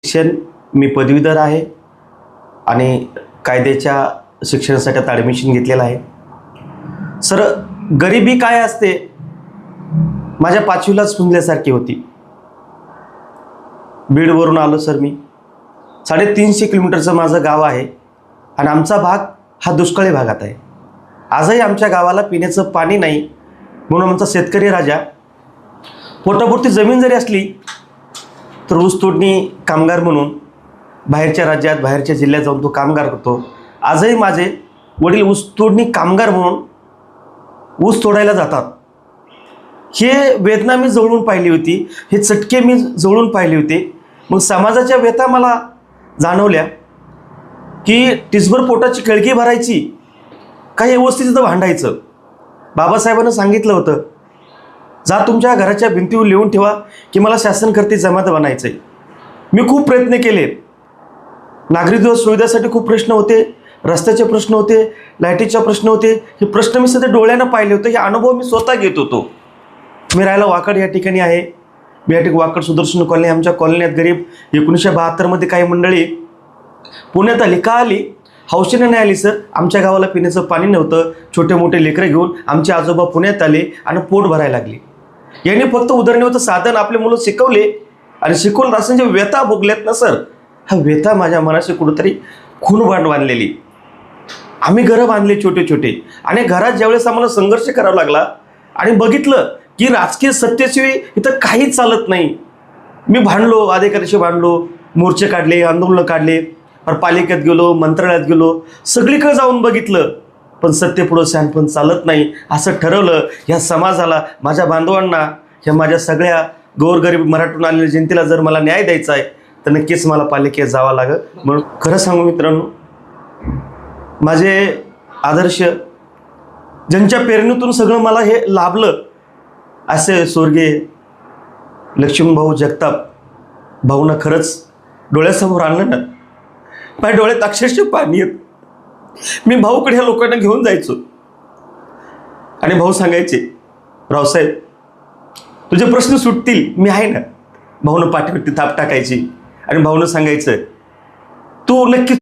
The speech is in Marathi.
शिक्षण मी पदवीधर आहे आणि कायद्याच्या शिक्षणासाठी आता ॲडमिशन घेतलेलं आहे. सर, गरिबी काय असते माझ्या पाचवीलाच समजल्यासारखी होती. बीडवरून आलो सर मी. 350 किलोमीटरचं माझं गाव आहे आणि आमचा भाग हा दुष्काळी भागात आहे. आजही आमच्या गावाला पिण्याचं पाणी नाही, म्हणून आमचा शेतकरी राजा पोटापुरती जमीन जरी असली तर ऊस तोडणी कामगार म्हणून बाहेरच्या राज्यात बाहेरच्या जिल्ह्यात जाऊन तो कामगार करतो. आजही माझे वडील ऊस तोडणी कामगार म्हणून ऊस तोडायला जातात. हे वेदना मी जवळून पाहिली होती, हे चटके मी जवळून पाहिले होते. मग समाजाच्या व्यथा मला जाणवल्या की टिसभर पोटाची कळकी भरायची, काही व्यवस्थित तिथं भांडायचं. बाबासाहेबांना सांगितलं होतं, जा तुमच्या घराच्या भिंतीवर लिहून ठेवा की मला शासनकर्ते जमात बनायचं आहे. मी खूप प्रयत्न केले. नागरी सुविधासाठी खूप प्रश्न होते, रस्त्याचे प्रश्न होते, लाईटीचे प्रश्न होते. हे प्रश्न मी सध्या डोळ्यानं पाहिले होते. हे अनुभव मी स्वतः घेत होतो. मी राहायला वाकड या ठिकाणी आहे. मी या ठिकाणी वाकड सुदर्शन कॉलनी, आमच्या कॉलनीत गरीब 1972मध्ये काही मंडळी पुण्यात आली. का आली? हौशीने नाही आली सर. आमच्या गावाला पिण्याचं पाणी नव्हतं. छोटे मोठे लेकरं घेऊन आमचे आजोबा पुण्यात आले आणि पोट भरायला लागले. यांनी फक्त उदरनिर्वाहाचं साधन आपले मुलं शिकवले आणि शिकवून रासांचे व्यथा भोगल्यात ना सर, हा व्यथा माझ्या मनाशी कुठंतरी खून बांधलेली. आम्ही घरं बांधले छोटे छोटे आणि घरात ज्यावेळेस आम्हाला संघर्ष करावा लागला आणि बघितलं की राजकीय सत्तेशिवाय इथं काहीच चालत नाही. मी भांडलो, अधिकाऱ्याशी भांडलो, मोर्चे काढले, आंदोलनं काढले, पालिकेत गेलो, मंत्रालयात गेलो, सगळीकडे जाऊन बघितलं, पण सत्तेपुढं शहाणपण चालत नाही. असं ठरवलं, ह्या समाजाला, माझ्या बांधवांना, ह्या माझ्या सगळ्या गोरगरीब मराठून आलेल्या जनतेला जर मला न्याय द्यायचा आहे तर नक्कीच मला पालिकेत जावं लागेल. म्हणून खरं सांगू मित्रांनो, माझे आदर्श ज्यांच्या प्रेरणेतून सगळं मला हे लाभलं असे स्वर्गीय लक्ष्मीभाऊ जगताप भाऊंना खरंच डोळ्यासमोर आणलं ना, माझ्या डोळ्यात अक्षरशः पाणी येत. मी भाऊकडे ह्या लोकांना घेऊन जायचो आणि भाऊ सांगायचे, रावसाहेब तुझे प्रश्न सुटतील, मी आहे ना. भाऊनं पाठीवरती थाप टाकायची आणि भाऊनं सांगायचं, तू नक्की